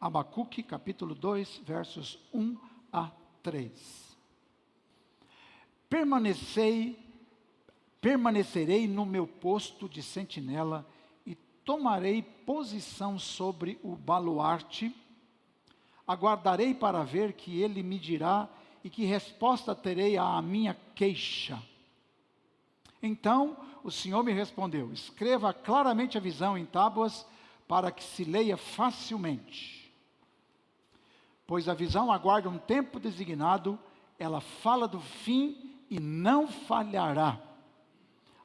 Abacuque, capítulo 2, versos 1 a 3. Permanecerei no meu posto de sentinela e tomarei posição sobre o baluarte. Aguardarei para ver que ele me dirá e que resposta terei à minha queixa. Então o Senhor me respondeu: escreva claramente a visão em tábuas para que se leia facilmente. Pois a visão aguarda um tempo designado, ela fala do fim e não falhará.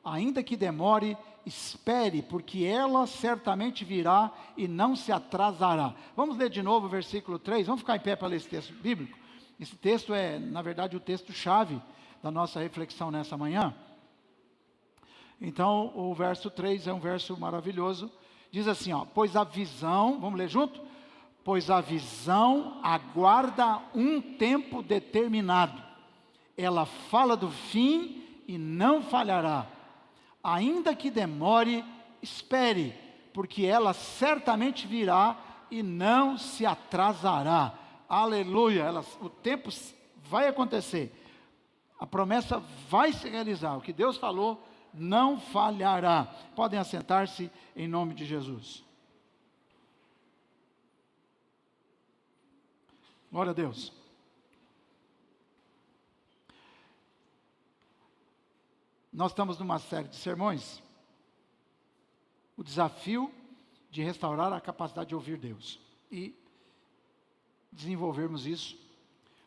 Ainda que demore, espere, porque ela certamente virá e não se atrasará. Vamos ler de novo o versículo 3, vamos ficar em pé para ler esse texto bíblico. Esse texto é, na verdade, o texto-chave da nossa reflexão nessa manhã. Então, o verso 3 é um verso maravilhoso. Diz assim, pois a visão, vamos ler junto? Pois a visão aguarda um tempo determinado. Ela fala do fim e não falhará. Ainda que demore, espere, porque ela certamente virá e não se atrasará. Aleluia! O tempo vai acontecer. A promessa vai se realizar. O que Deus falou não falhará. Podem assentar-se em nome de Jesus. Glória a Deus. Nós estamos numa série de sermões. O desafio de restaurar a capacidade de ouvir Deus. E desenvolvermos isso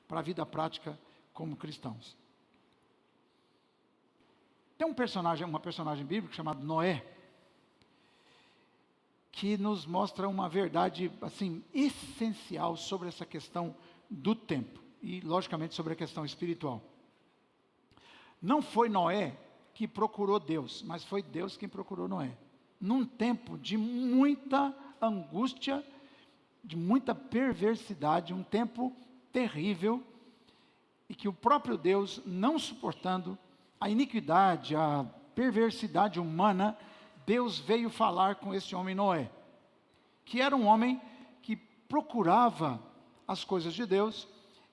para a vida prática como cristãos. Tem uma personagem bíblica chamada Noé, que nos mostra uma verdade assim essencial sobre essa questão do tempo e logicamente sobre a questão espiritual. Não foi Noé que procurou Deus, mas foi Deus quem procurou Noé. Num tempo de muita angústia, de muita perversidade, um tempo terrível, e que o próprio Deus, não suportando a iniquidade, a perversidade humana, Deus veio falar com esse homem Noé, que era um homem que procurava as coisas de Deus,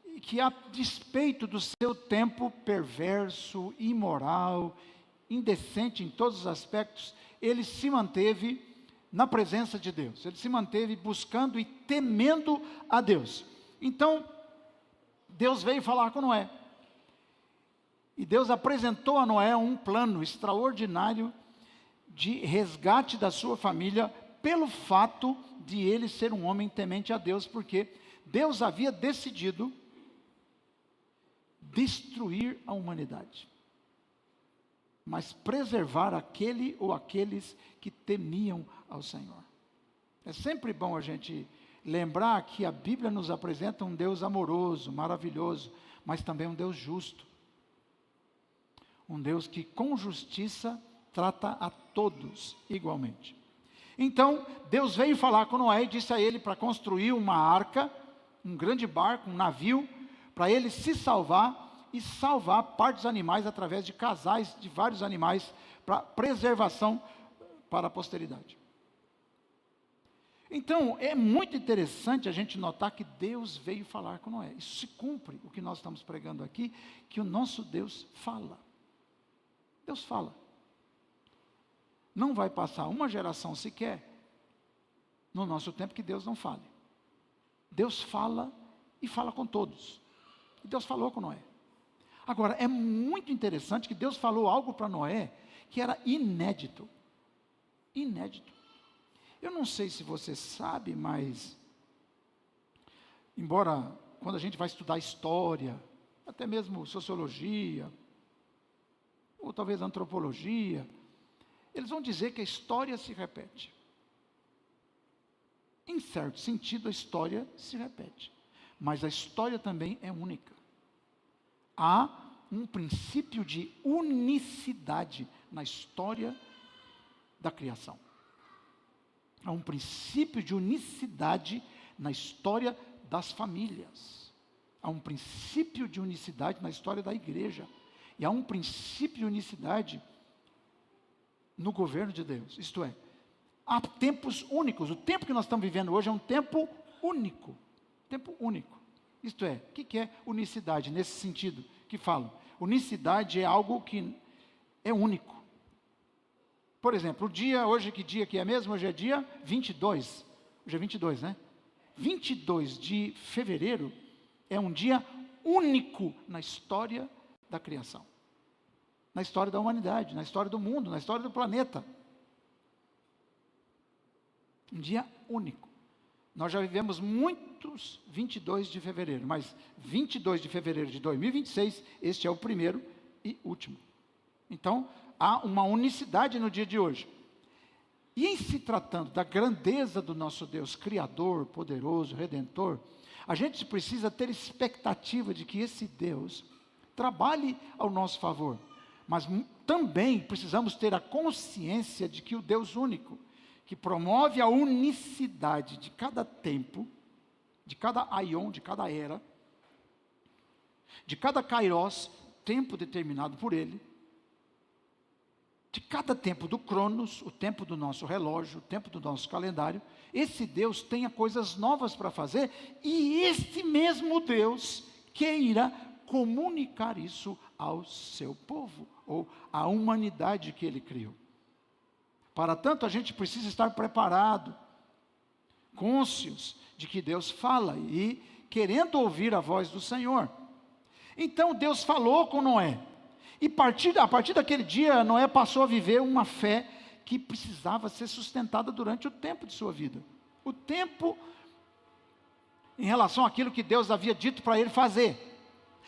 e que a despeito do seu tempo perverso, imoral, indecente em todos os aspectos, ele se manteve na presença de Deus, ele se manteve buscando e temendo a Deus. Então, Deus veio falar com Noé, e Deus apresentou a Noé um plano extraordinário de resgate da sua família, pelo fato de ele ser um homem temente a Deus, porque Deus havia decidido destruir a humanidade, mas preservar aquele ou aqueles que temiam ao Senhor. É sempre bom a gente lembrar que a Bíblia nos apresenta um Deus amoroso, maravilhoso, mas também um Deus justo. Um Deus que com justiça trata a todos igualmente. Então, Deus veio falar com Noé e disse a ele para construir uma arca, um grande barco, um navio, para ele se salvar e salvar parte dos animais através de casais de vários animais, para preservação para a posteridade. Então, é muito interessante a gente notar que Deus veio falar com Noé. Isso se cumpre, o que nós estamos pregando aqui, que o nosso Deus fala. Deus fala. Não vai passar uma geração sequer, no nosso tempo, que Deus não fale. Deus fala e fala com todos. E Deus falou com Noé. Agora, é muito interessante que Deus falou algo para Noé que era inédito. Inédito. Eu não sei se você sabe, mas, embora quando a gente vai estudar história, até mesmo sociologia, ou talvez antropologia, eles vão dizer que a história se repete. Em certo sentido, a história se repete, mas a história também é única. Há um princípio de unicidade na história da criação. Há um princípio de unicidade na história das famílias. Há um princípio de unicidade na história da igreja. E há um princípio de unicidade no governo de Deus. Isto é, há tempos únicos. O tempo que nós estamos vivendo hoje é um tempo único. Tempo único. Isto é, o que é unicidade? Nesse sentido que falo. Unicidade é algo que é único. Por exemplo, o dia, hoje que dia que é mesmo? Hoje é dia 22. Hoje é 22, né? 22 de fevereiro é um dia único na história da criação. Na história da humanidade, na história do mundo, na história do planeta. Um dia único. Nós já vivemos muitos 22 de fevereiro, mas 22 de fevereiro de 2026, este é o primeiro e último. Então, há uma unicidade no dia de hoje. E em se tratando da grandeza do nosso Deus, Criador, poderoso, Redentor, a gente precisa ter expectativa de que esse Deus trabalhe ao nosso favor. Mas também precisamos ter a consciência de que o Deus único, que promove a unicidade de cada tempo, de cada aion, de cada era, de cada kairos, tempo determinado por Ele, de cada tempo do cronos, o tempo do nosso relógio, o tempo do nosso calendário, esse Deus tenha coisas novas para fazer, e este mesmo Deus queira comunicar isso ao seu povo, ou à humanidade que Ele criou. Para tanto, a gente precisa estar preparado, cônscios de que Deus fala e querendo ouvir a voz do Senhor. Então, Deus falou com Noé. E a partir daquele dia, Noé passou a viver uma fé que precisava ser sustentada durante o tempo de sua vida. O tempo em relação àquilo que Deus havia dito para ele fazer.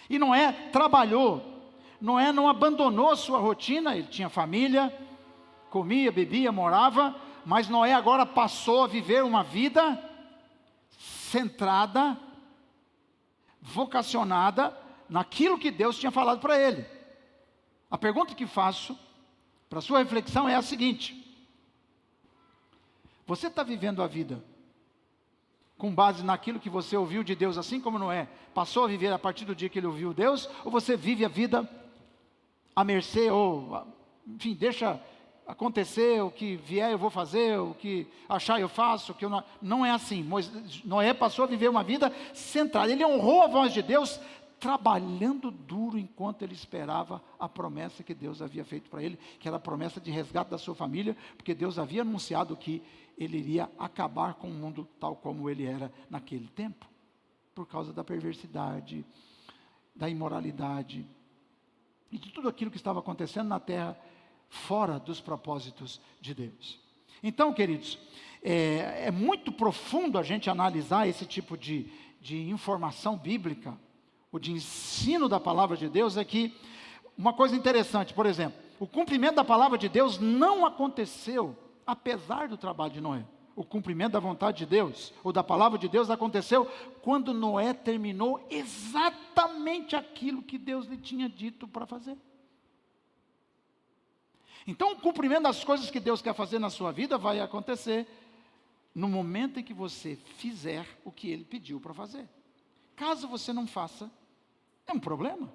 E Noé trabalhou. Noé não abandonou sua rotina, ele tinha família, comia, bebia, morava, mas Noé agora passou a viver uma vida centrada, vocacionada naquilo que Deus tinha falado para ele. A pergunta que faço para a sua reflexão é a seguinte: você está vivendo a vida com base naquilo que você ouviu de Deus, assim como Noé passou a viver a partir do dia que ele ouviu Deus, ou você vive a vida à mercê, ou enfim, deixa acontecer, o que vier eu vou fazer, o que achar eu faço, o que eu não é assim. Noé passou a viver uma vida centrada, ele honrou a voz de Deus, trabalhando duro enquanto ele esperava a promessa que Deus havia feito para ele, que era a promessa de resgate da sua família, porque Deus havia anunciado que ele iria acabar com o mundo tal como ele era naquele tempo, por causa da perversidade, da imoralidade, e de tudo aquilo que estava acontecendo na terra, fora dos propósitos de Deus. Então, queridos, é muito profundo a gente analisar esse tipo de informação bíblica, ou de ensino da palavra de Deus. É que uma coisa interessante, por exemplo, o cumprimento da palavra de Deus não aconteceu apesar do trabalho de Noé. O cumprimento da vontade de Deus, ou da palavra de Deus, aconteceu quando Noé terminou exatamente aquilo que Deus lhe tinha dito para fazer. Então, o cumprimento das coisas que Deus quer fazer na sua vida vai acontecer no momento em que você fizer o que Ele pediu para fazer. Caso você não faça, é um problema.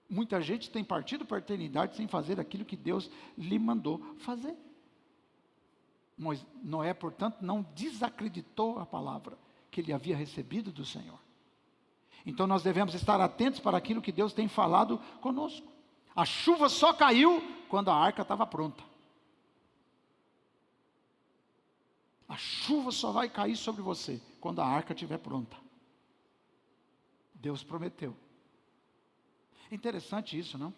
Muita gente tem partido para a eternidade sem fazer aquilo que Deus lhe mandou fazer. Noé, portanto, não desacreditou a palavra que ele havia recebido do Senhor. Então, nós devemos estar atentos para aquilo que Deus tem falado conosco. A chuva só caiu quando a arca estava pronta. A chuva só vai cair sobre você quando a arca estiver pronta. Deus prometeu. É interessante isso, não?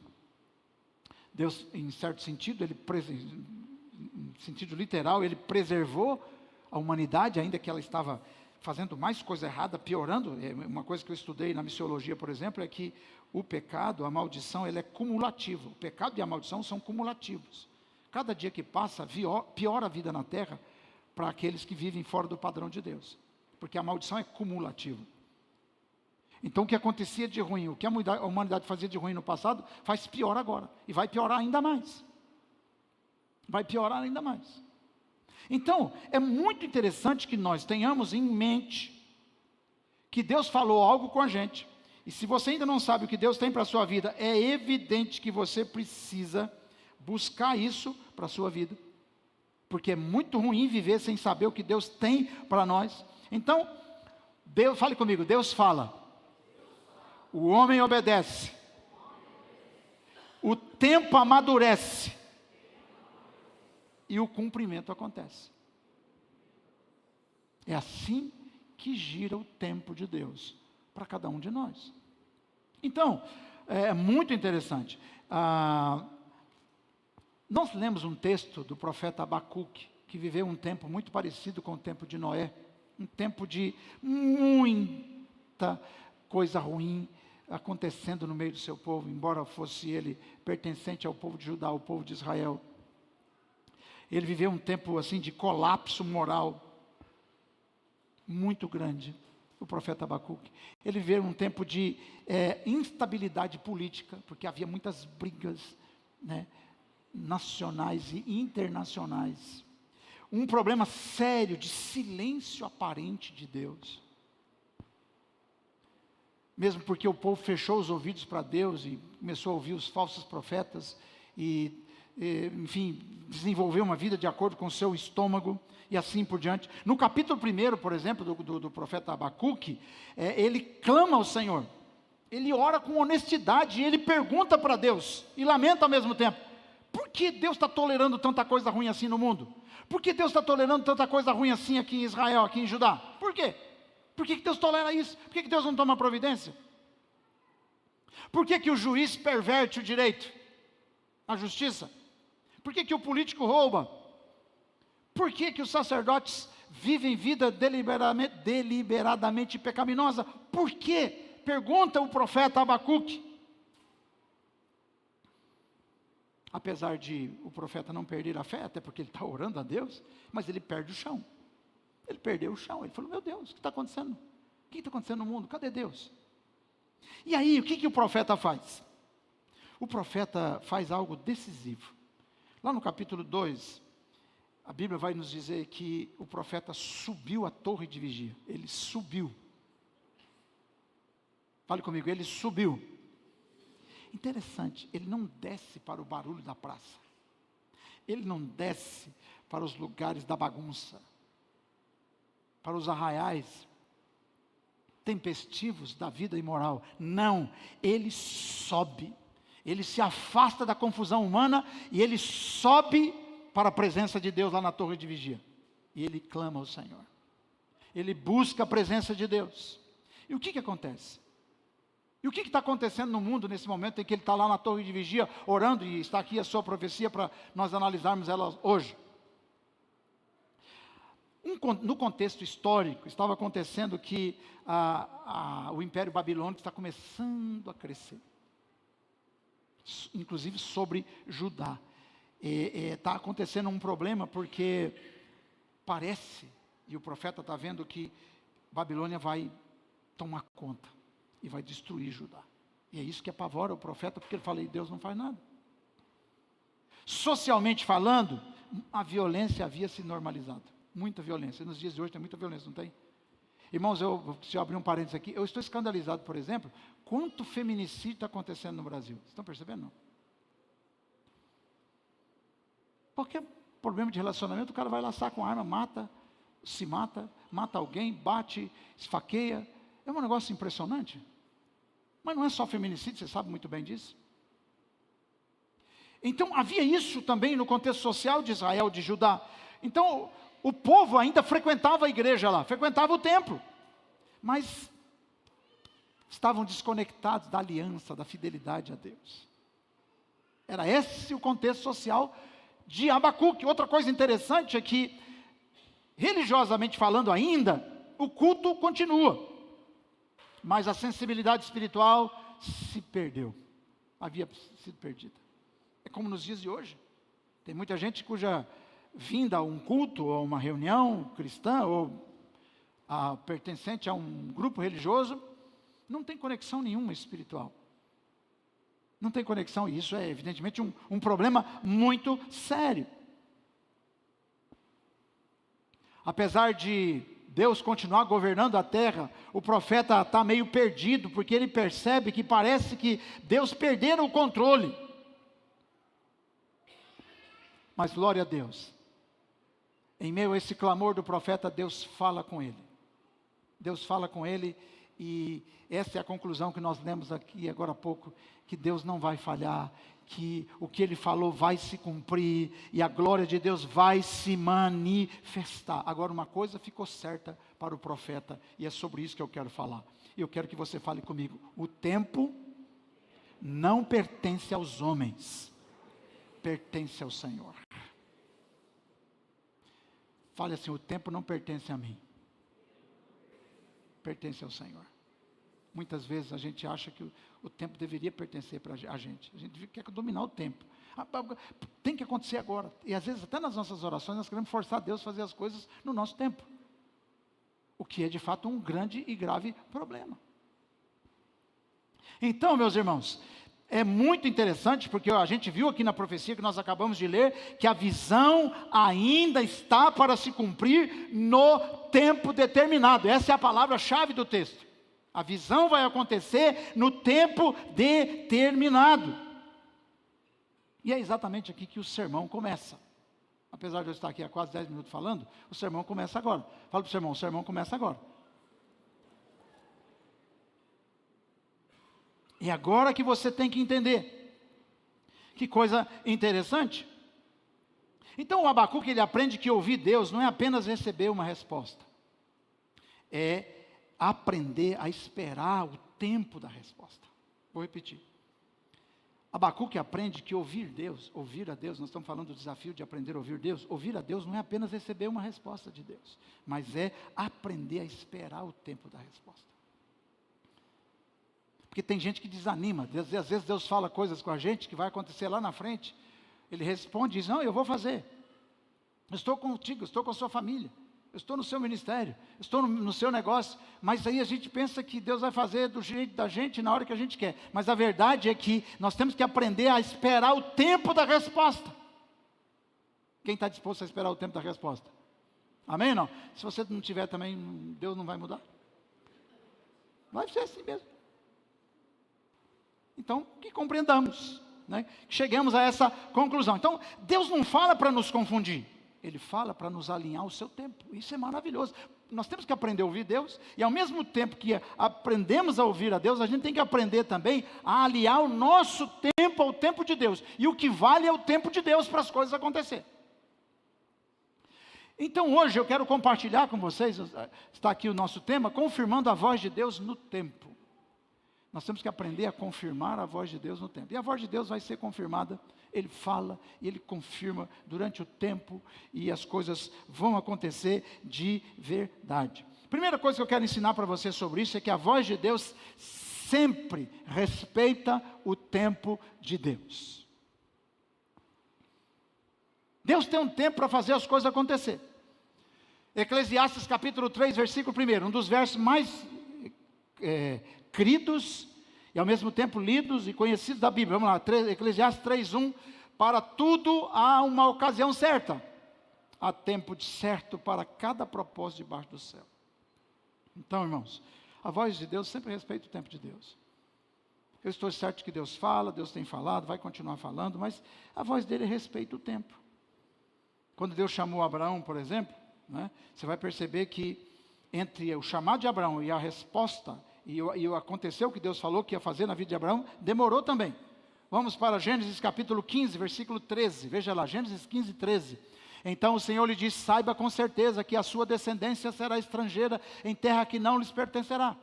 Deus, em certo sentido, em sentido literal, Ele preservou a humanidade, ainda que ela estava fazendo mais coisa errada, piorando. Uma coisa que eu estudei na missiologia, por exemplo, é que o pecado, a maldição, ele é cumulativo. O pecado e a maldição são cumulativos. Cada dia que passa, piora a vida na terra para aqueles que vivem fora do padrão de Deus. Porque a maldição é cumulativa. Então, o que acontecia de ruim, o que a humanidade fazia de ruim no passado, faz pior agora. E vai piorar ainda mais. Vai piorar ainda mais. Então, é muito interessante que nós tenhamos em mente que Deus falou algo com a gente. E se você ainda não sabe o que Deus tem para a sua vida, é evidente que você precisa buscar isso para a sua vida. Porque é muito ruim viver sem saber o que Deus tem para nós. Então, Deus, fale comigo, Deus fala. O homem obedece. O tempo amadurece. E o cumprimento acontece. É assim que gira o tempo de Deus para cada um de nós. Então, é muito interessante. Nós lemos um texto do profeta Abacuque, que viveu um tempo muito parecido com o tempo de Noé. Um tempo de muita coisa ruim acontecendo no meio do seu povo, embora fosse ele pertencente ao povo de Judá, ao povo de Israel. Ele viveu um tempo assim de colapso moral muito grande, o profeta Abacuque. Ele viveu um tempo de instabilidade política, porque havia muitas brigas, né, nacionais e internacionais. Um problema sério de silêncio aparente de Deus. Mesmo porque o povo fechou os ouvidos para Deus e começou a ouvir os falsos profetas enfim, desenvolveu uma vida de acordo com o seu estômago e assim por diante. No capítulo 1, por exemplo, do profeta Abacuque, ele clama ao Senhor, ele ora com honestidade e ele pergunta para Deus e lamenta ao mesmo tempo. Por que Deus está tolerando tanta coisa ruim assim no mundo? Por que Deus está tolerando tanta coisa ruim assim aqui em Israel, aqui em Judá? Por quê? Por que Deus tolera isso? Por que Deus não toma providência? Por que o juiz perverte o direito, a justiça? Por que o político rouba? Por que os sacerdotes vivem vida deliberadamente pecaminosa? Por quê? Pergunta o profeta Abacuque. Apesar de o profeta não perder a fé, até porque ele está orando a Deus, mas ele perde o chão. Ele perdeu o chão. Ele falou, meu Deus, o que está acontecendo? O que está acontecendo no mundo? Cadê Deus? E aí, o que o profeta faz? O profeta faz algo decisivo. Lá no capítulo 2, a Bíblia vai nos dizer que o profeta subiu a torre de vigia. Ele subiu. Fale comigo, ele subiu. Interessante, ele não desce para o barulho da praça. Ele não desce para os lugares da bagunça, para os arraiais tempestivos da vida imoral. Não, ele sobe. Ele se afasta da confusão humana e ele sobe para a presença de Deus lá na torre de vigia. E ele clama ao Senhor. Ele busca a presença de Deus. E o que acontece? E o que está acontecendo no mundo nesse momento em que ele está lá na torre de vigia, orando, e está aqui a sua profecia para nós analisarmos ela hoje? No contexto histórico, estava acontecendo que o Império Babilônico está começando a crescer. Inclusive sobre Judá. Está acontecendo um problema porque parece, e o profeta está vendo que Babilônia vai tomar conta e vai destruir Judá. E é isso que apavora o profeta, porque ele fala, e Deus não faz nada. Socialmente falando, a violência havia se normalizado. Muita violência. Nos dias de hoje tem muita violência, não tem? Irmãos, se eu abrir um parênteses aqui, eu estou escandalizado, por exemplo, quanto feminicídio está acontecendo no Brasil. Vocês estão percebendo? Não. Qualquer problema de relacionamento, o cara vai lá, saca uma arma, mata alguém, bate, esfaqueia. É um negócio impressionante. Mas não é só feminicídio, você sabe muito bem disso. Então, havia isso também no contexto social de Israel, de Judá. Então, o povo ainda frequentava a igreja lá, frequentava o templo, mas estavam desconectados da aliança, da fidelidade a Deus. Era esse o contexto social de Abacuque. Outra coisa interessante é que, religiosamente falando ainda, o culto continua, mas a sensibilidade espiritual se perdeu, havia sido perdida. É como nos dias de hoje, tem muita gente cuja vinda a um culto, ou uma reunião cristã, ou pertencente a um grupo religioso, não tem conexão nenhuma espiritual. Não tem conexão, e isso é evidentemente um problema muito sério. Apesar de Deus continuar governando a terra, o profeta está meio perdido, porque ele percebe que parece que Deus perdeu o controle. Mas glória a Deus, Em meio a esse clamor do profeta, Deus fala com ele. Deus fala com ele, e essa é a conclusão que nós lemos aqui agora há pouco, que Deus não vai falhar, que o que Ele falou vai se cumprir, e a glória de Deus vai se manifestar. Agora, uma coisa ficou certa para o profeta, e é sobre isso que eu quero falar. Eu quero que você fale comigo: o tempo não pertence aos homens, pertence ao Senhor. Fale assim: o tempo não pertence a mim, pertence ao Senhor. Muitas vezes a gente acha que o tempo deveria pertencer para a gente quer dominar o tempo. Tem que acontecer agora. E às vezes até nas nossas orações nós queremos forçar Deus a fazer as coisas no nosso tempo, o que é de fato um grande e grave problema. Então, meus irmãos, é muito interessante, porque a gente viu aqui na profecia que nós acabamos de ler, que a visão ainda está para se cumprir no tempo determinado. Essa é a palavra-chave do texto. A visão vai acontecer no tempo determinado. E é exatamente aqui que o sermão começa. Apesar de eu estar aqui há quase 10 minutos falando, o sermão começa agora. Fala para o sermão começa agora. E agora que você tem que entender. Que coisa interessante. Então o Abacuque, ele aprende que ouvir Deus não é apenas receber uma resposta. É aprender a esperar o tempo da resposta. Vou repetir. Abacuque aprende que ouvir a Deus, nós estamos falando do desafio de aprender a ouvir Deus. Ouvir a Deus não é apenas receber uma resposta de Deus, mas é aprender a esperar o tempo da resposta. Porque tem gente que desanima. Às vezes Deus fala coisas com a gente que vai acontecer lá na frente. Ele responde e diz: não, eu vou fazer. Eu estou contigo, eu estou com a sua família. Eu estou no seu ministério, eu estou no seu negócio. Mas aí a gente pensa que Deus vai fazer do jeito da gente, na hora que a gente quer. Mas a verdade é que nós temos que aprender a esperar o tempo da resposta. Quem está disposto a esperar o tempo da resposta? Amém ou não? Se você não tiver também, Deus não vai mudar. Vai ser assim mesmo. Então, que compreendamos, né? Que cheguemos a essa conclusão. Então, Deus não fala para nos confundir. Ele fala para nos alinhar ao seu tempo. Isso é maravilhoso. Nós temos que aprender a ouvir Deus. E ao mesmo tempo que aprendemos a ouvir a Deus, a gente tem que aprender também a aliar o nosso tempo ao tempo de Deus. E o que vale é o tempo de Deus para as coisas acontecerem. Então hoje eu quero compartilhar com vocês, está aqui o nosso tema, confirmando a voz de Deus no tempo. Nós temos que aprender a confirmar a voz de Deus no tempo. E a voz de Deus vai ser confirmada. Ele fala e Ele confirma durante o tempo. E as coisas vão acontecer de verdade. Primeira coisa que eu quero ensinar para você sobre isso é que a voz de Deus sempre respeita o tempo de Deus. Deus tem um tempo para fazer as coisas acontecer. Eclesiastes capítulo 3, versículo 1. Um dos versos mais queridos e ao mesmo tempo lidos e conhecidos da Bíblia. Vamos lá, Eclesiastes 3:1. Para tudo há uma ocasião certa, há tempo certo para cada propósito debaixo do céu. Então, irmãos, a voz de Deus sempre respeita o tempo de Deus. Eu estou certo que Deus fala, Deus tem falado, vai continuar falando, mas a voz dele respeita o tempo. Quando Deus chamou Abraão, por exemplo, né, você vai perceber que entre o chamado de Abraão e a resposta, e aconteceu o que Deus falou que ia fazer na vida de Abraão, demorou também. Vamos para Gênesis capítulo 15, versículo 13. Veja lá, Gênesis 15, 13. Então o Senhor lhe disse: saiba com certeza que a sua descendência será estrangeira em terra que não lhes pertencerá.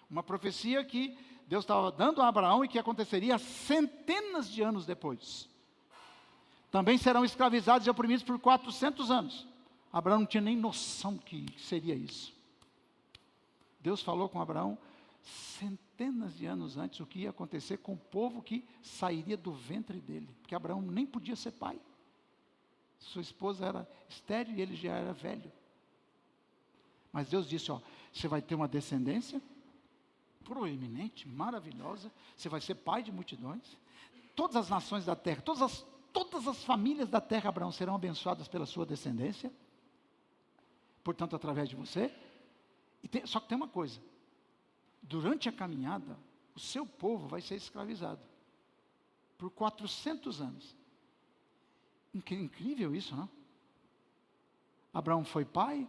Uma profecia que Deus estava dando a Abraão e que aconteceria centenas de anos depois. Também serão escravizados e oprimidos por 400 anos. Abraão não tinha nem noção que seria isso. Deus falou com Abraão centenas de anos antes o que ia acontecer com o povo que sairia do ventre dele. Porque Abraão nem podia ser pai. Sua esposa era estéril e ele já era velho. Mas Deus disse: ó, você vai ter uma descendência proeminente, maravilhosa. Você vai ser pai de multidões. Todas as nações da terra, todas as famílias da terra, Abraão, serão abençoadas pela sua descendência. Portanto, através de você. Só que tem uma coisa. Durante a caminhada, o seu povo vai ser escravizado. Por 400 anos. Incrível isso, não? Abraão foi pai,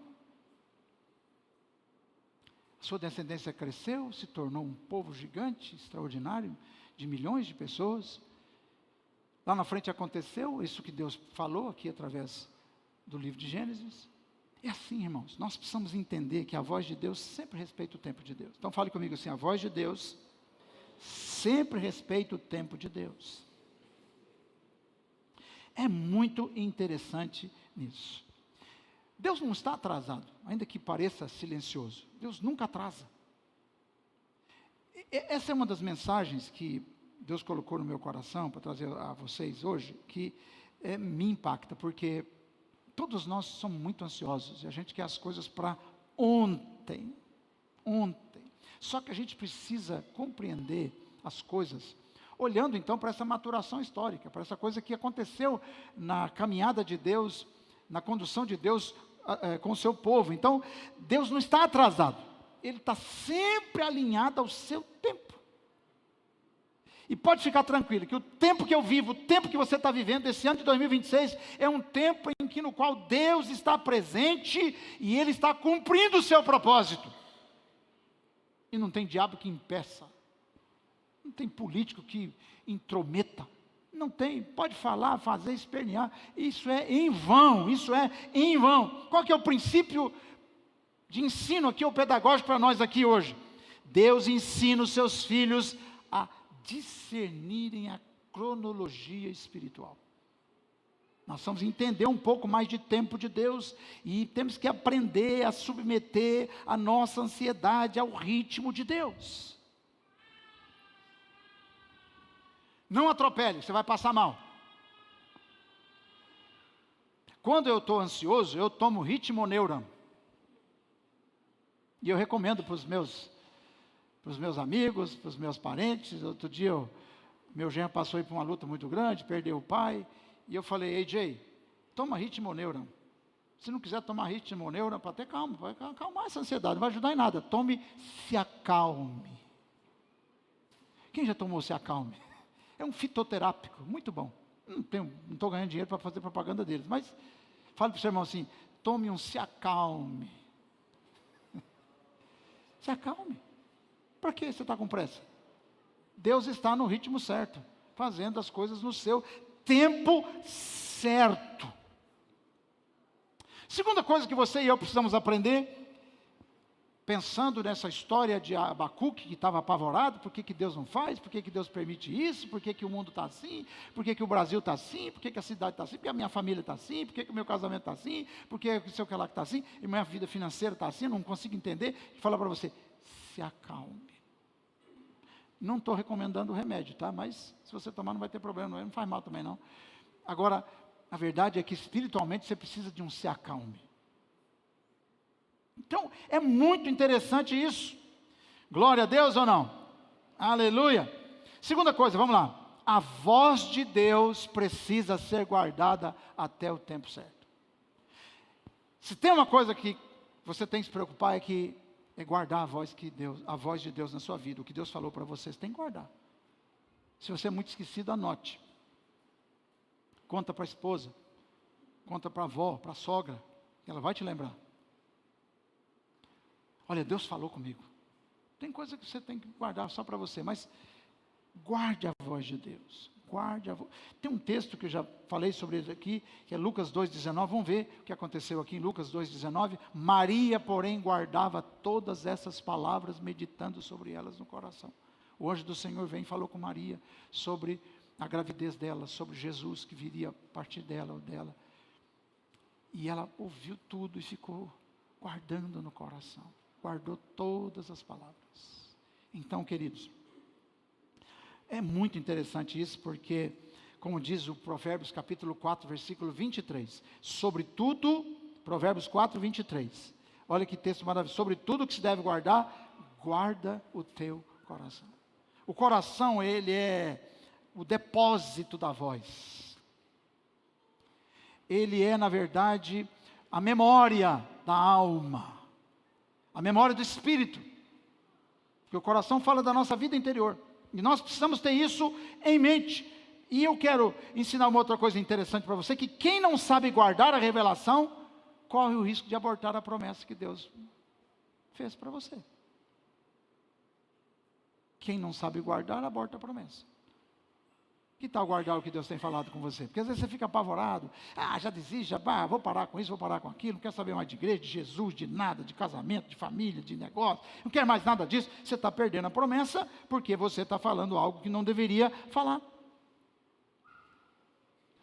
sua descendência cresceu, se tornou um povo gigante, extraordinário, de milhões de pessoas. Lá na frente aconteceu isso que Deus falou aqui através do livro de Gênesis. É assim, irmãos, nós precisamos entender que a voz de Deus sempre respeita o tempo de Deus. Então fale comigo assim, a voz de Deus sempre respeita o tempo de Deus. É muito interessante nisso. Deus não está atrasado, ainda que pareça silencioso. Deus nunca atrasa. Essa é uma das mensagens que Deus colocou no meu coração para trazer a vocês hoje, que me impacta, porque todos nós somos muito ansiosos e a gente quer as coisas para ontem. Só que a gente precisa compreender as coisas, olhando então para essa maturação histórica, para essa coisa que aconteceu na caminhada de Deus, na condução de Deus com o seu povo. Então, Deus não está atrasado, Ele está sempre alinhado ao seu tempo. E pode ficar tranquilo, que o tempo que eu vivo, o tempo que você está vivendo, esse ano de 2026, é um tempo no qual Deus está presente e Ele está cumprindo o seu propósito. E não tem diabo que impeça, não tem político que intrometa, não tem, pode falar, fazer, espernear, isso é em vão. Qual que é o princípio de ensino aqui, o pedagógico para nós aqui hoje? Deus ensina os seus filhos a discernirem a cronologia espiritual. Nós vamos entender um pouco mais de tempo de Deus e temos que aprender a submeter a nossa ansiedade ao ritmo de Deus. Não atropele, você vai passar mal. Quando eu estou ansioso, eu tomo Ritmoneuron. E eu recomendo para os meus amigos, para os meus parentes. Outro dia, meu genro passou por uma luta muito grande, perdeu o pai. E eu falei, AJ, toma Ritmoneuron. Se não quiser tomar Ritmoneuron, para ter calma, vai acalmar essa ansiedade, não vai ajudar em nada. Tome, se acalme. Quem já tomou se acalme? É um fitoterápico, muito bom. Não estou ganhando dinheiro para fazer propaganda deles, mas fale para o seu irmão assim, tome um se acalme. Se acalme. Para que você está com pressa? Deus está no ritmo certo, fazendo as coisas no seu tempo certo. Segunda coisa que você e eu precisamos aprender, pensando nessa história de Abacuque, que estava apavorado, por que Deus não faz, por que Deus permite isso, por que o mundo está assim, por que o Brasil está assim, por que a cidade está assim, por que a minha família está assim, por que o meu casamento está assim, por que o seu que lá está assim, e minha vida financeira está assim, não consigo entender, e falar para você, se acalme. Não estou recomendando o remédio, tá? Mas se você tomar não vai ter problema, não faz mal também não. Agora, a verdade é que espiritualmente você precisa de um se acalme. Então, é muito interessante isso. Glória a Deus ou não? Aleluia. Segunda coisa, vamos lá. A voz de Deus precisa ser guardada até o tempo certo. Se tem uma coisa que você tem que se preocupar é guardar a voz de Deus na sua vida. O que Deus falou para você, você tem que guardar. Se você é muito esquecido, anote. Conta para a esposa, conta para a avó, para a sogra, ela vai te lembrar. Olha, Deus falou comigo. Tem coisa que você tem que guardar só para você, mas guarde a voz de Deus. Guarde a voz. Tem um texto que eu já falei sobre ele aqui, que é Lucas 2,19. Vamos ver o que aconteceu aqui em Lucas 2,19. Maria, porém, guardava todas essas palavras, meditando sobre elas no coração. O anjo do Senhor veio e falou com Maria sobre a gravidez dela, sobre Jesus que viria a partir dela ou dela. E ela ouviu tudo e ficou guardando no coração. Guardou todas as palavras. Então, queridos, é muito interessante isso, porque, como diz o Provérbios capítulo 4, versículo 23, sobretudo, Provérbios 4, 23, olha que texto maravilhoso, sobre tudo que se deve guardar, guarda o teu coração. O coração, ele é o depósito da voz. Ele é, na verdade, a memória da alma. A memória do Espírito, porque o coração fala da nossa vida interior, e nós precisamos ter isso em mente. E eu quero ensinar uma outra coisa interessante para você, que quem não sabe guardar a revelação, corre o risco de abortar a promessa que Deus fez para você. Quem não sabe guardar, aborta a promessa. Que tal guardar o que Deus tem falado com você? Porque às vezes você fica apavorado. Já desiste, vou parar com isso, vou parar com aquilo. Não quero saber mais de igreja, de Jesus, de nada, de casamento, de família, de negócio. Não quero mais nada disso. Você está perdendo a promessa porque você está falando algo que não deveria falar.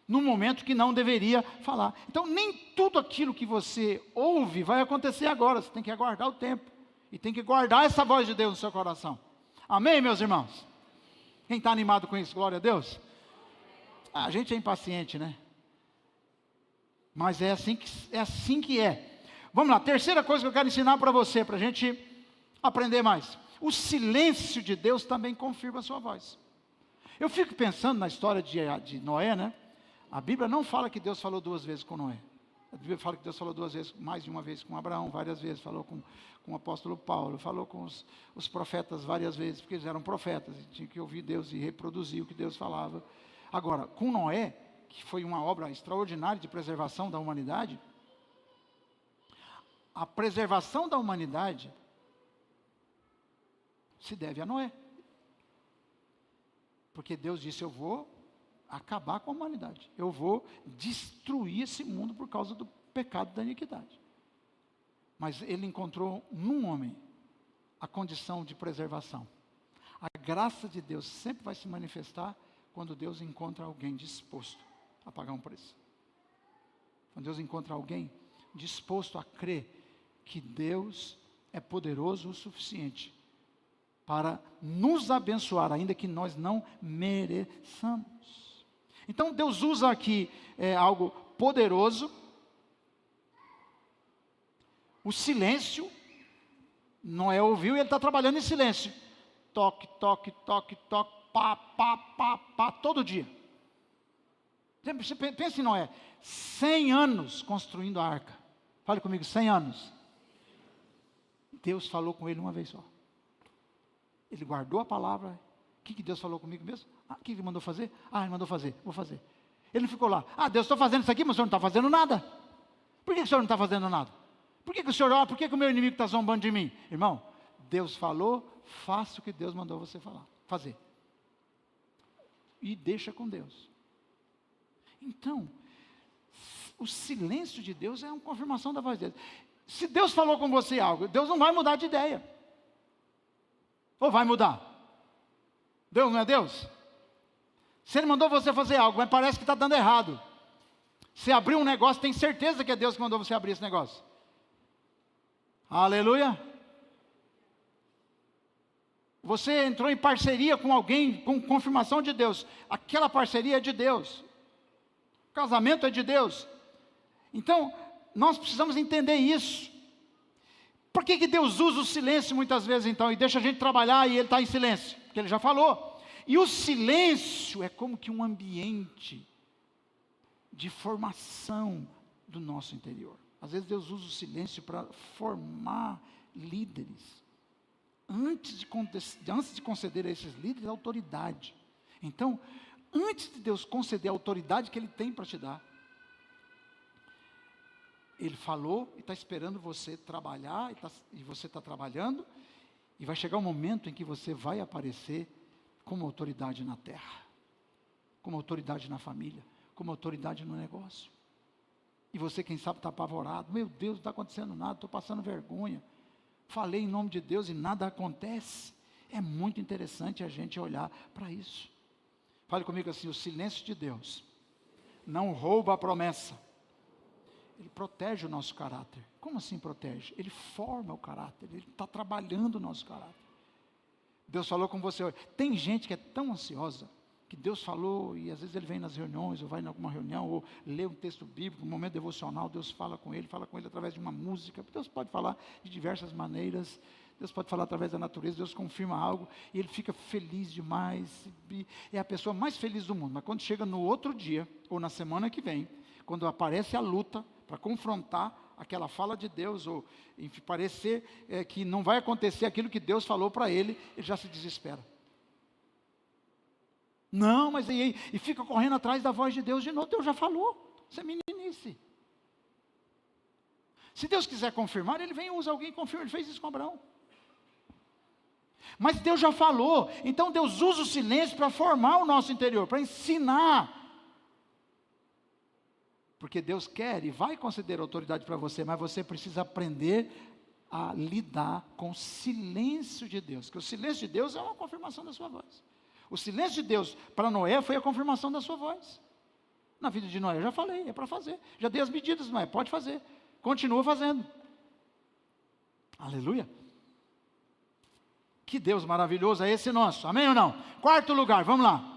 Num momento que não deveria falar. Então, nem tudo aquilo que você ouve vai acontecer agora. Você tem que aguardar o tempo. E tem que guardar essa voz de Deus no seu coração. Amém, meus irmãos? Quem está animado com isso? Glória a Deus. A gente é impaciente, né? Mas é assim que é. Vamos lá, terceira coisa que eu quero ensinar para você, para a gente aprender mais. O silêncio de Deus também confirma a sua voz. Eu fico pensando na história de Noé, né? A Bíblia não fala que Deus falou 2 vezes com Noé. A Bíblia fala que Deus falou 2 vezes, mais de uma vez com Abraão, várias vezes, falou com o apóstolo Paulo, falou com os profetas várias vezes, porque eles eram profetas, e tinham que ouvir Deus e reproduzir o que Deus falava. Agora, com Noé, que foi uma obra extraordinária de preservação da humanidade, a preservação da humanidade se deve a Noé. Porque Deus disse, eu vou acabar com a humanidade. Eu vou destruir esse mundo por causa do pecado da iniquidade. Mas ele encontrou num homem a condição de preservação. A graça de Deus sempre vai se manifestar quando Deus encontra alguém disposto a pagar um preço. Quando Deus encontra alguém disposto a crer que Deus é poderoso o suficiente para nos abençoar, ainda que nós não mereçamos. Então Deus usa aqui algo poderoso, o silêncio. Noé ouviu e ele está trabalhando em silêncio. Toque, toque, toque, toque, pá, pá, pá, pá, todo dia. Você pensa em Noé, 100 anos construindo a arca. Fale comigo, 100 anos. Deus falou com ele uma vez só. Ele guardou a palavra. O que Deus falou comigo mesmo? O que ele mandou fazer? Ele mandou fazer, vou fazer. Ele não ficou lá, Deus, estou fazendo isso aqui, mas o senhor não está fazendo nada. Por que o senhor não está fazendo nada? Por que o senhor, por que o meu inimigo está zombando de mim? Irmão, Deus falou, faça o que Deus mandou você fazer. E deixa com Deus. Então, o silêncio de Deus é uma confirmação da voz dele. Se Deus falou com você algo, Deus não vai mudar de ideia. Ou vai mudar? Deus não é Deus? Se Ele mandou você fazer algo, mas parece que está dando errado. Você abriu um negócio, tem certeza que é Deus que mandou você abrir esse negócio. Aleluia. Você entrou em parceria com alguém, com confirmação de Deus. Aquela parceria é de Deus. O casamento é de Deus. Então, nós precisamos entender isso. Por que Deus usa o silêncio muitas vezes então? E deixa a gente trabalhar e Ele está em silêncio? Porque Ele já falou. E o silêncio é como que um ambiente de formação do nosso interior. Às vezes Deus usa o silêncio para formar líderes. Antes de conceder a esses líderes autoridade. Então, antes de Deus conceder a autoridade que Ele tem para te dar, Ele falou e está esperando você trabalhar, e você está trabalhando, e vai chegar um momento em que você vai aparecer como autoridade na terra, como autoridade na família, como autoridade no negócio. E você, quem sabe, está apavorado. Meu Deus, não está acontecendo nada, estou passando vergonha. Falei em nome de Deus e nada acontece. É muito interessante a gente olhar para isso. Fale comigo assim, o silêncio de Deus não rouba a promessa. Ele protege o nosso caráter. Como assim protege? Ele forma o caráter, Ele está trabalhando o nosso caráter. Deus falou com você hoje. Tem gente que é tão ansiosa, que Deus falou, e às vezes ele vem nas reuniões, ou vai em alguma reunião, ou lê um texto bíblico, um momento devocional, Deus fala com ele através de uma música. Deus pode falar de diversas maneiras, Deus pode falar através da natureza, Deus confirma algo, e ele fica feliz demais, é a pessoa mais feliz do mundo. Mas quando chega no outro dia, ou na semana que vem, quando aparece a luta, para confrontar aquela fala de Deus, ou parecer que não vai acontecer aquilo que Deus falou para ele, ele já se desespera. Não, mas e fica correndo atrás da voz de Deus de novo. Deus já falou, isso é meninice. Se Deus quiser confirmar, Ele vem e usa alguém e confirma. Ele fez isso com Abraão. Mas Deus já falou, então Deus usa o silêncio para formar o nosso interior, para ensinar. Porque Deus quer e vai conceder autoridade para você, mas você precisa aprender a lidar com o silêncio de Deus. Porque o silêncio de Deus é uma confirmação da sua voz. O silêncio de Deus para Noé foi a confirmação da sua voz. Na vida de Noé, eu já falei, é para fazer. Já dei as medidas, Noé, pode fazer. Continua fazendo. Aleluia. Que Deus maravilhoso é esse nosso, amém ou não? Quarto lugar, vamos lá.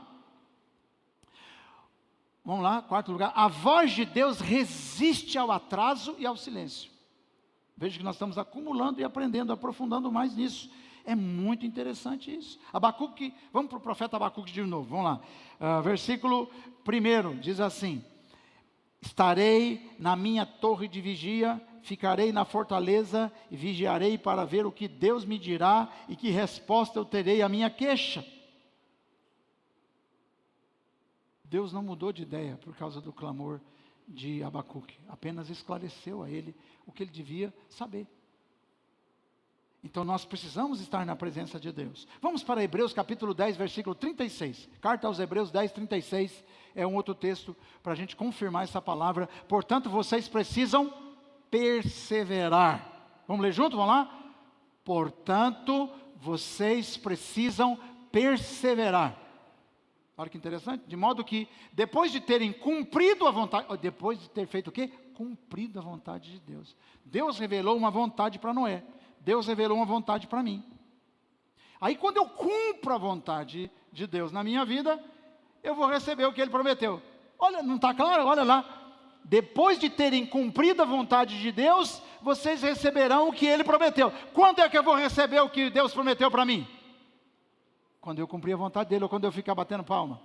Vamos lá, quarto lugar. A voz de Deus resiste ao atraso e ao silêncio. Veja que nós estamos acumulando e aprendendo, aprofundando mais nisso. É muito interessante isso. Abacuque, vamos para o profeta Abacuque de novo, vamos lá. Versículo 1 diz assim: estarei na minha torre de vigia, ficarei na fortaleza e vigiarei para ver o que Deus me dirá e que resposta eu terei à minha queixa. Deus não mudou de ideia por causa do clamor de Abacuque, apenas esclareceu a ele o que ele devia saber. Então nós precisamos estar na presença de Deus. Vamos para Hebreus capítulo 10, versículo 36. Carta aos Hebreus 10, 36, é um outro texto para a gente confirmar essa palavra. Portanto, vocês precisam perseverar. Vamos ler junto? Vamos lá? Portanto, vocês precisam perseverar. Olha que interessante, de modo que depois de terem cumprido a vontade, depois de ter feito o quê? Cumprido a vontade de Deus. Deus revelou uma vontade para Noé, Deus revelou uma vontade para mim. Aí quando eu cumpro a vontade de Deus na minha vida, eu vou receber o que Ele prometeu. Olha, não está claro? Olha lá. Depois de terem cumprido a vontade de Deus, vocês receberão o que Ele prometeu. Quando é que eu vou receber o que Deus prometeu para mim? Quando eu cumprir a vontade dEle, ou quando eu ficar batendo palma.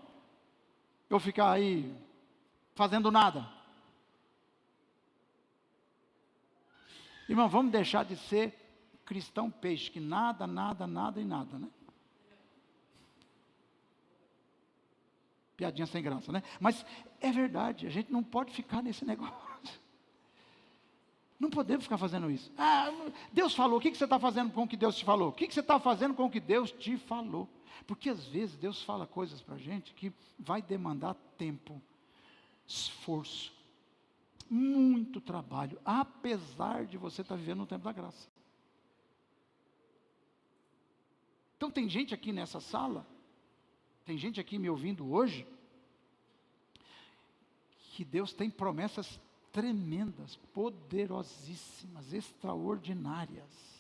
Eu ficar aí, fazendo nada. Irmão, vamos deixar de ser cristão peixe, que nada, nada, nada e nada, né? Piadinha sem graça, né? Mas é verdade, a gente não pode ficar nesse negócio. Não podemos ficar fazendo isso. Deus falou, o que você está fazendo com o que Deus te falou? O que você está fazendo com o que Deus te falou? Porque às vezes Deus fala coisas para a gente que vai demandar tempo, esforço, muito trabalho, apesar de você estar vivendo no tempo da graça. Então tem gente aqui nessa sala, tem gente aqui me ouvindo hoje, que Deus tem promessas tremendas, poderosíssimas, extraordinárias.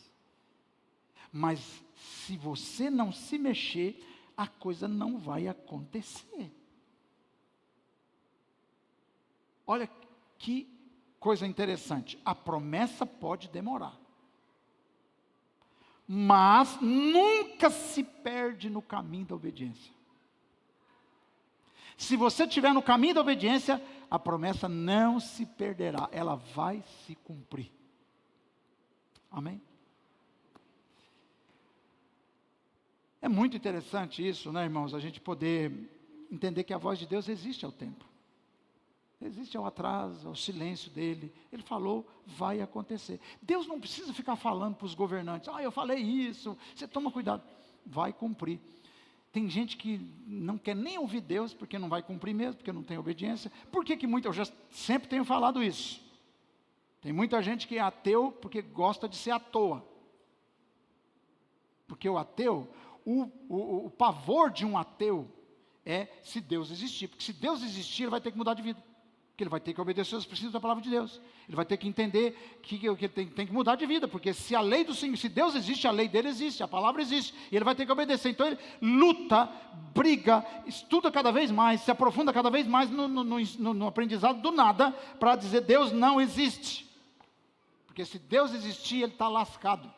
Mas se você não se mexer, a coisa não vai acontecer. Olha que coisa interessante, a promessa pode demorar, mas nunca se perde no caminho da obediência. Se você estiver no caminho da obediência, a promessa não se perderá, ela vai se cumprir. Amém? É muito interessante isso, né, irmãos? A gente poder entender que a voz de Deus existe ao tempo. Existe ao atraso, ao silêncio dele. Ele falou, vai acontecer. Deus não precisa ficar falando para os governantes. Eu falei isso, você toma cuidado. Vai cumprir. Tem gente que não quer nem ouvir Deus, porque não vai cumprir mesmo, porque não tem obediência. Por que eu já sempre tenho falado isso. Tem muita gente que é ateu, porque gosta de ser à toa. Porque o ateu, o pavor de um ateu é se Deus existir. Porque se Deus existir, ele vai ter que mudar de vida. Porque ele vai ter que obedecer os princípios da palavra de Deus. Ele vai ter que entender que ele tem que mudar de vida. Porque se a lei do Senhor, se Deus existe, a lei dele existe, a palavra existe. E ele vai ter que obedecer. Então ele luta, briga, estuda cada vez mais, se aprofunda cada vez mais no aprendizado do nada, para dizer Deus não existe. Porque se Deus existir, ele está lascado.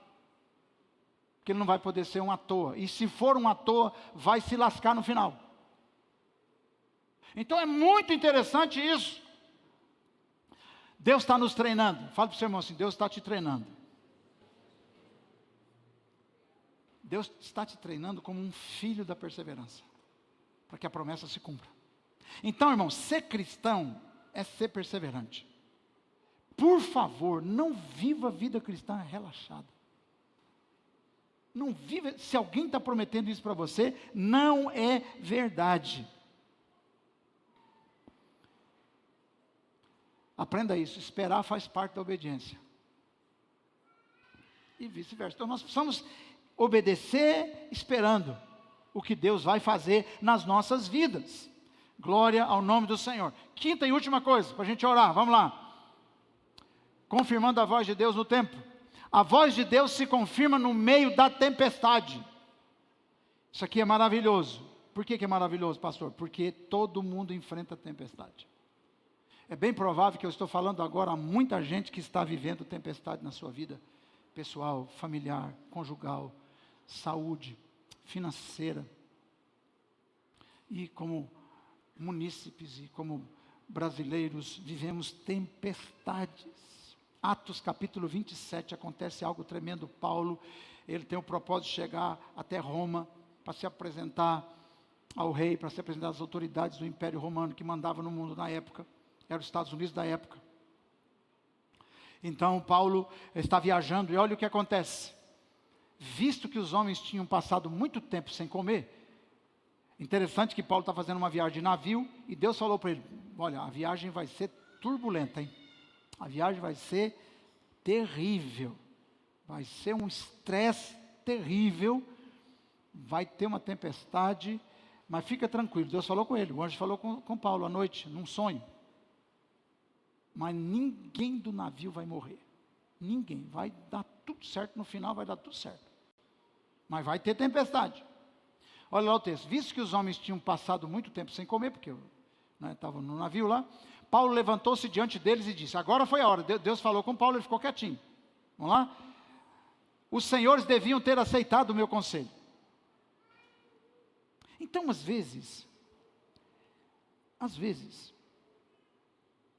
Porque ele não vai poder ser um à toa. E se for um à toa, vai se lascar no final. Então é muito interessante isso. Deus está nos treinando. Fala para o seu irmão assim, Deus está te treinando. Deus está te treinando como um filho da perseverança. Para que a promessa se cumpra. Então, irmão, ser cristão é ser perseverante. Por favor, não viva a vida cristã relaxada. Não viva, se alguém está prometendo isso para você, não é verdade. Aprenda isso, esperar faz parte da obediência. E vice-versa. Então nós precisamos obedecer esperando o que Deus vai fazer nas nossas vidas. Glória ao nome do Senhor. Quinta e última coisa, para a gente orar, vamos lá. Confirmando a voz de Deus no tempo. A voz de Deus se confirma no meio da tempestade. Isso aqui é maravilhoso. Por que é maravilhoso, pastor? Porque todo mundo enfrenta a tempestade. É bem provável que eu estou falando agora a muita gente que está vivendo tempestade na sua vida pessoal, familiar, conjugal, saúde, financeira. E como munícipes e como brasileiros vivemos tempestades. Atos capítulo 27, acontece algo tremendo. Paulo, ele tem o propósito de chegar até Roma para se apresentar ao rei, para se apresentar às autoridades do Império Romano que mandava no mundo na época. Era os Estados Unidos da época. Então Paulo está viajando e olha o que acontece. Visto que os homens tinham passado muito tempo sem comer, interessante que Paulo está fazendo uma viagem de navio e Deus falou para ele, olha, a viagem vai ser turbulenta, hein? A viagem vai ser terrível, vai ser um estresse terrível, vai ter uma tempestade, mas fica tranquilo, Deus falou com ele, o anjo falou com Paulo à noite, num sonho. Mas ninguém do navio vai morrer, ninguém, vai dar tudo certo, no final vai dar tudo certo, mas vai ter tempestade. Olha lá o texto, visto que os homens tinham passado muito tempo sem comer, porque estavam no navio lá, Paulo levantou-se diante deles e disse, agora foi a hora, Deus falou com Paulo, ele ficou quietinho, vamos lá? Os senhores deviam ter aceitado o meu conselho. Então, às vezes,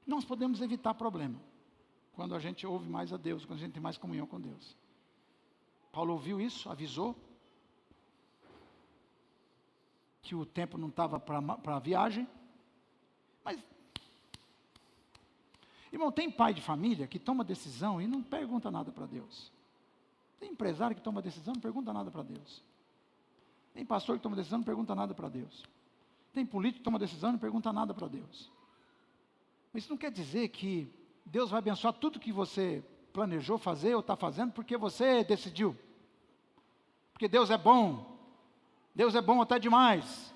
nós podemos evitar problema, quando a gente ouve mais a Deus, quando a gente tem mais comunhão com Deus. Paulo ouviu isso, avisou, que o tempo não estava para a viagem, mas, irmão, tem pai de família que toma decisão e não pergunta nada para Deus. Tem empresário que toma decisão e não pergunta nada para Deus. Tem pastor que toma decisão e não pergunta nada para Deus. Tem político que toma decisão e não pergunta nada para Deus. Mas isso não quer dizer que Deus vai abençoar tudo que você planejou fazer ou está fazendo porque você decidiu. Porque Deus é bom até demais,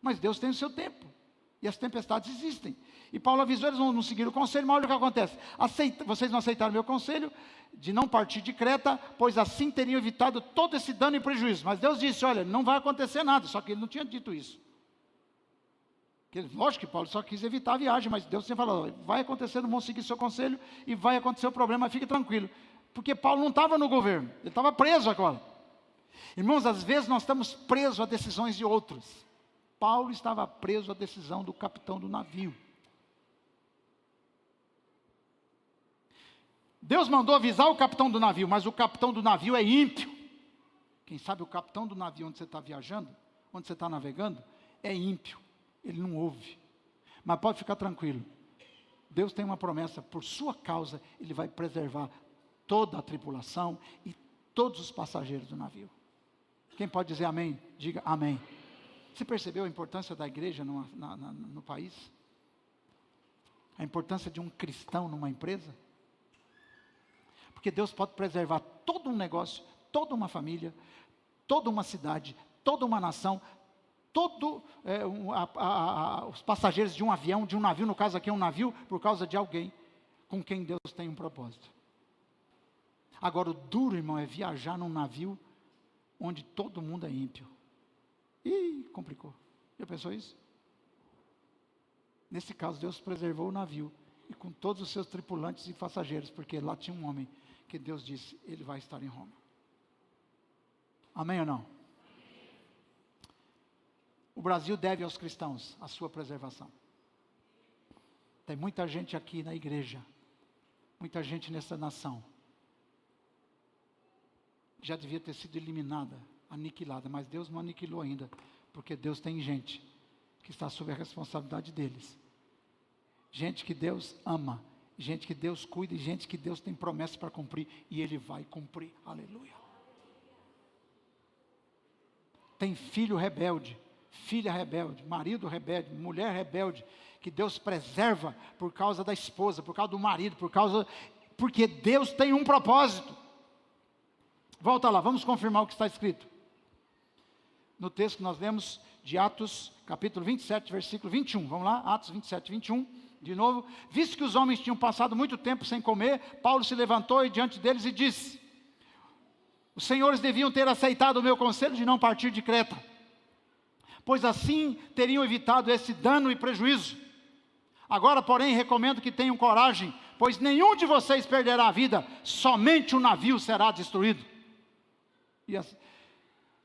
mas Deus tem o seu tempo, e as tempestades existem, e Paulo avisou, eles não seguiram o conselho, mas olha o que acontece, vocês não aceitaram meu conselho, de não partir de Creta, pois assim teriam evitado todo esse dano e prejuízo, mas Deus disse, olha, não vai acontecer nada, só que ele não tinha dito isso, lógico que Paulo só quis evitar a viagem, mas Deus tinha falado, vai acontecer, não vão seguir seu conselho, e vai acontecer o problema, fique tranquilo, porque Paulo não estava no governo, ele estava preso agora. Irmãos, às vezes nós estamos presos a decisões de outros. Paulo estava preso à decisão do capitão do navio. Deus mandou avisar o capitão do navio, mas o capitão do navio é ímpio. Quem sabe o capitão do navio onde você está viajando, onde você está navegando, é ímpio. Ele não ouve. Mas pode ficar tranquilo. Deus tem uma promessa, por sua causa, Ele vai preservar toda a tripulação e todos os passageiros do navio. Quem pode dizer amém? Diga amém. Você percebeu a importância da igreja no país? A importância de um cristão numa empresa? Porque Deus pode preservar todo um negócio, toda uma família, toda uma cidade, toda uma nação, os passageiros de um avião, de um navio, no caso aqui é um navio, por causa de alguém com quem Deus tem um propósito. Agora o duro, irmão, é viajar num navio onde todo mundo é ímpio. Ih, complicou. Já pensou isso? Nesse caso, Deus preservou o navio, e com todos os seus tripulantes e passageiros, porque lá tinha um homem, que Deus disse, ele vai estar em Roma. Amém ou não? O Brasil deve aos cristãos a sua preservação. Tem muita gente aqui na igreja, muita gente nessa nação, já devia ter sido eliminada, aniquilada, mas Deus não aniquilou ainda, porque Deus tem gente que está sob a responsabilidade deles, gente que Deus ama, gente que Deus cuida e gente que Deus tem promessa para cumprir, e Ele vai cumprir, aleluia. Tem filho rebelde, filha rebelde, marido rebelde, mulher rebelde, que Deus preserva por causa da esposa, por causa do marido, porque Deus tem um propósito. Volta lá, vamos confirmar o que está escrito. No texto que nós lemos de Atos, capítulo 27, versículo 21. Vamos lá, Atos 27, 21, de novo. Visto que os homens tinham passado muito tempo sem comer, Paulo se levantou e diante deles e disse: os senhores deviam ter aceitado o meu conselho de não partir de Creta, pois assim teriam evitado esse dano e prejuízo. Agora, porém, recomendo que tenham coragem, pois nenhum de vocês perderá a vida, somente o navio será destruído. E assim,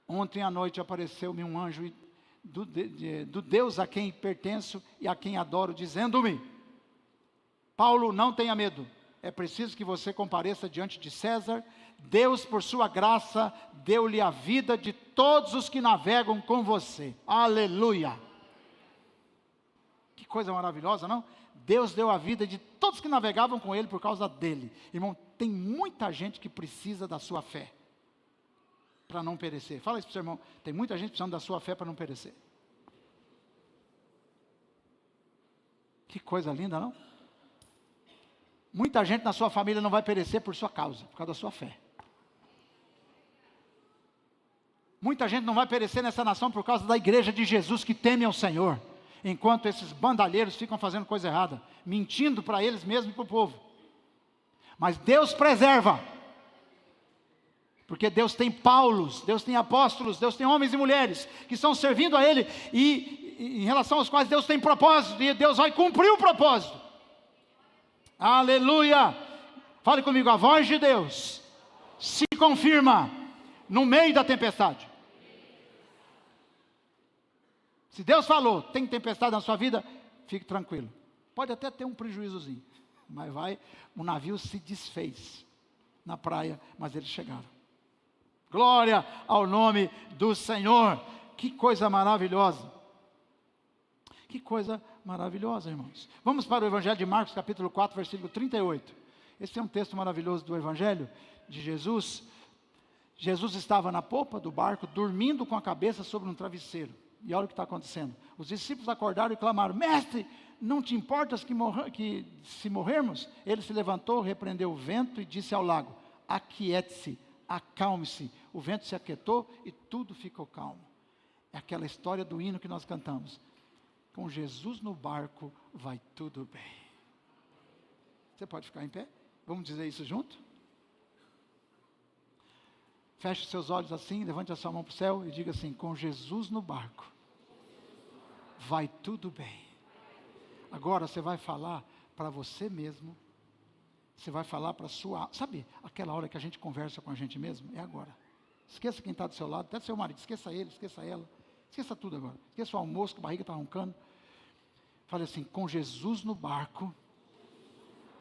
ontem à noite apareceu-me um anjo do Deus a quem pertenço e a quem adoro, dizendo-me: Paulo, não tenha medo, é preciso que você compareça diante de César. Deus, por sua graça, deu-lhe a vida de todos os que navegam com você. Aleluia! Que coisa maravilhosa, não? Deus deu a vida de todos que navegavam com Ele por causa dele. Irmão, tem muita gente que precisa da sua fé para não perecer. Fala isso para o seu irmão. Tem muita gente precisando da sua fé para não perecer. Que coisa linda, não? Muita gente na sua família não vai perecer por sua causa, por causa da sua fé. Muita gente não vai perecer nessa nação por causa da igreja de Jesus que teme ao Senhor, enquanto esses bandalheiros ficam fazendo coisa errada, mentindo para eles mesmos e para o povo. Mas Deus preserva, porque Deus tem Paulos, Deus tem apóstolos, Deus tem homens e mulheres que estão servindo a Ele, e em relação aos quais Deus tem propósito, e Deus vai cumprir o propósito. Aleluia! Fale comigo, a voz de Deus se confirma no meio da tempestade. Se Deus falou, tem tempestade na sua vida, fique tranquilo. Pode até ter um prejuízozinho, mas o navio se desfez na praia, mas eles chegaram. Glória ao nome do Senhor. Que coisa maravilhosa. Que coisa maravilhosa, irmãos. Vamos para o Evangelho de Marcos, capítulo 4, versículo 38. Esse é um texto maravilhoso do Evangelho de Jesus. Jesus estava na popa do barco, dormindo com a cabeça sobre um travesseiro. E olha o que está acontecendo. Os discípulos acordaram e clamaram: Mestre, não te importas que se morrermos? Ele se levantou, repreendeu o vento e disse ao lago: aquiete-se, acalme-se. O vento se aquietou e tudo ficou calmo. É aquela história do hino que nós cantamos. Com Jesus no barco vai tudo bem. Você pode ficar em pé? Vamos dizer isso junto? Feche seus olhos assim, levante a sua mão para o céu e diga assim: com Jesus no barco vai tudo bem. Agora você vai falar para você mesmo. Você vai falar para a sua... Sabe aquela hora que a gente conversa com a gente mesmo? É agora. Esqueça quem está do seu lado, até do seu marido. Esqueça ele, esqueça ela. Esqueça tudo agora. Esqueça o almoço, que a barriga está roncando. Fale assim: com Jesus no barco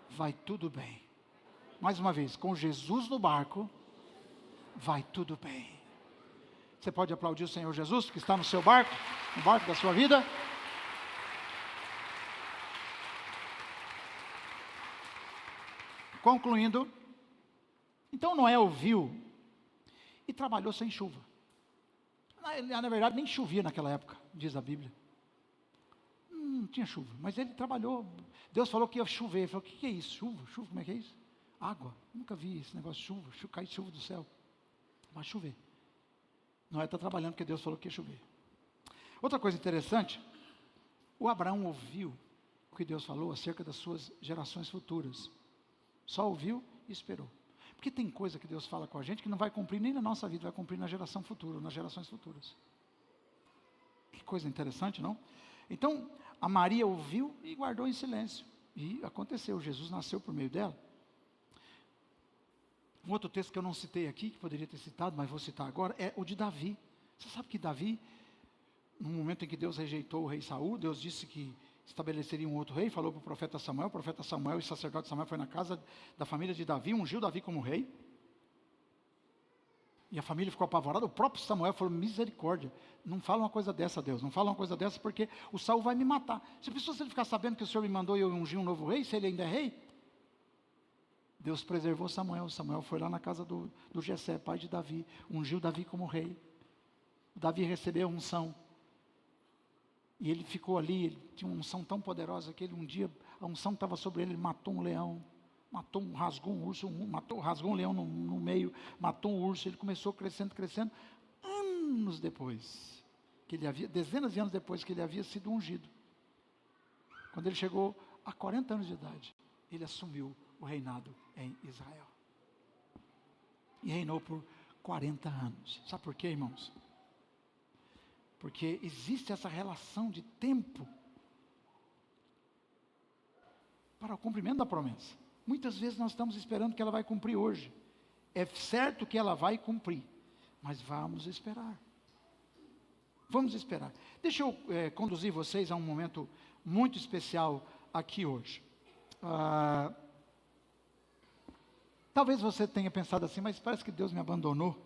vai tudo bem. Mais uma vez, com Jesus no barco vai tudo bem. Você pode aplaudir o Senhor Jesus, que está no seu barco, no barco da sua vida. Concluindo, então Noé ouviu e trabalhou sem chuva. Na verdade, nem chovia naquela época, diz a Bíblia. Não tinha chuva, mas ele trabalhou. Deus falou que ia chover. Ele falou: o que é isso? Chuva? Chuva, como é que é isso? Água. Nunca vi esse negócio de chuva, cair chuva do céu. Vai chover. Noé está trabalhando porque Deus falou que ia chover. Outra coisa interessante, o Abraão ouviu o que Deus falou acerca das suas gerações futuras. Só ouviu e esperou. Porque tem coisa que Deus fala com a gente que não vai cumprir nem na nossa vida, vai cumprir na geração futura, nas gerações futuras. Que coisa interessante, não? Então, a Maria ouviu e guardou em silêncio. E aconteceu, Jesus nasceu por meio dela. Um outro texto que eu não citei aqui, que poderia ter citado, mas vou citar agora, é o de Davi. Você sabe que Davi, no momento em que Deus rejeitou o rei Saul, Deus disse que estabeleceria um outro rei, falou para o profeta Samuel e o sacerdote Samuel foi na casa da família de Davi, ungiu Davi como rei. E a família ficou apavorada. O próprio Samuel falou: misericórdia, não fala uma coisa dessa, Deus, não fala uma coisa dessa, porque o Saul vai me matar. Se a pessoa, se ele ficar sabendo que o Senhor me mandou e eu ungir um novo rei, se ele ainda é rei, Deus preservou Samuel. Samuel foi lá na casa do Jessé, pai de Davi, ungiu Davi como rei. Davi recebeu a unção. E ele ficou ali, ele tinha uma unção tão poderosa que um dia, a unção estava sobre ele, ele matou um leão, rasgou um urso, rasgou um leão no meio, matou um urso. Ele começou crescendo, anos depois, dezenas de anos depois que ele havia sido ungido. Quando ele chegou a 40 anos de idade, ele assumiu o reinado em Israel. E reinou por 40 anos. Sabe por quê, irmãos? Porque existe essa relação de tempo para o cumprimento da promessa. Muitas vezes nós estamos esperando que ela vai cumprir hoje. É certo que ela vai cumprir, mas vamos esperar. Vamos esperar. Deixa eu conduzir vocês a um momento muito especial aqui hoje. Talvez você tenha pensado assim, mas parece que Deus me abandonou.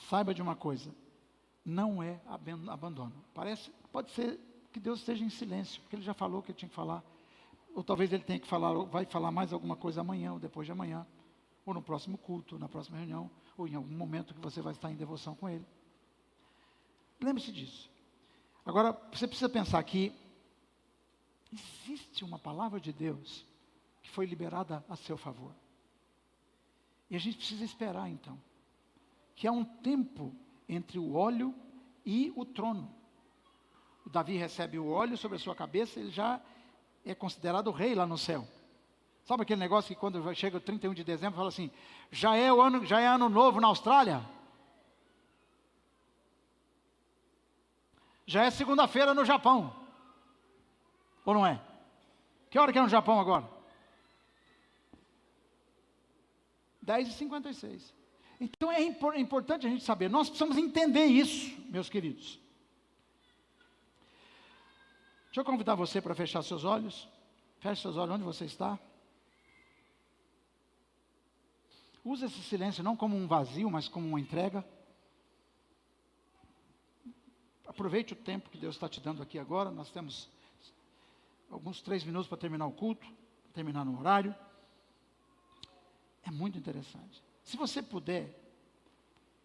Saiba de uma coisa. Não é abandono. Pode ser que Deus esteja em silêncio, porque Ele já falou o que Ele tinha que falar. Ou talvez Ele tenha que falar, ou vai falar mais alguma coisa amanhã, ou depois de amanhã, ou no próximo culto, na próxima reunião, ou em algum momento que você vai estar em devoção com Ele. Lembre-se disso. Agora, você precisa pensar que existe uma palavra de Deus que foi liberada a seu favor. E a gente precisa esperar, então, que há um tempo entre o óleo e o trono. O Davi recebe o óleo sobre a sua cabeça, ele já é considerado rei lá no céu. Sabe aquele negócio que quando chega o 31 de dezembro, fala assim, já é ano novo na Austrália? Já é segunda-feira no Japão. Ou não é? Que hora que é no Japão agora? 10h56. Então é importante a gente saber, nós precisamos entender isso, meus queridos. Deixa eu convidar você para fechar seus olhos. Feche seus olhos onde você está. Use esse silêncio não como um vazio, mas como uma entrega. Aproveite o tempo que Deus está te dando aqui agora. Nós temos alguns 3 minutos para terminar o culto, terminar no horário. É muito interessante. Se você puder,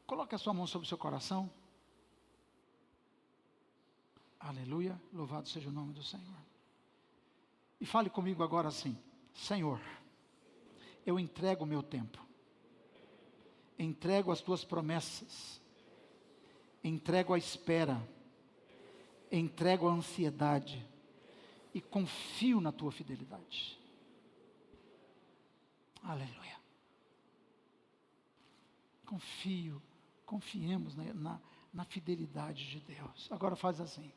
coloque a sua mão sobre o seu coração. Aleluia, louvado seja o nome do Senhor. E fale comigo agora assim: Senhor, eu entrego o meu tempo, entrego as tuas promessas, entrego a espera, entrego a ansiedade e confio na tua fidelidade. Aleluia. Confiemos na fidelidade de Deus. Agora faz assim.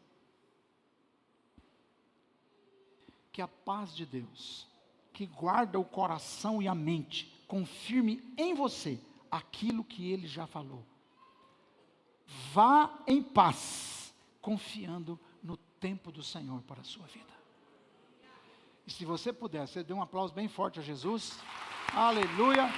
Que a paz de Deus, que guarda o coração e a mente, confirme em você aquilo que Ele já falou. Vá em paz, confiando no tempo do Senhor para a sua vida. E se você puder, você dê um aplauso bem forte a Jesus. Aleluia.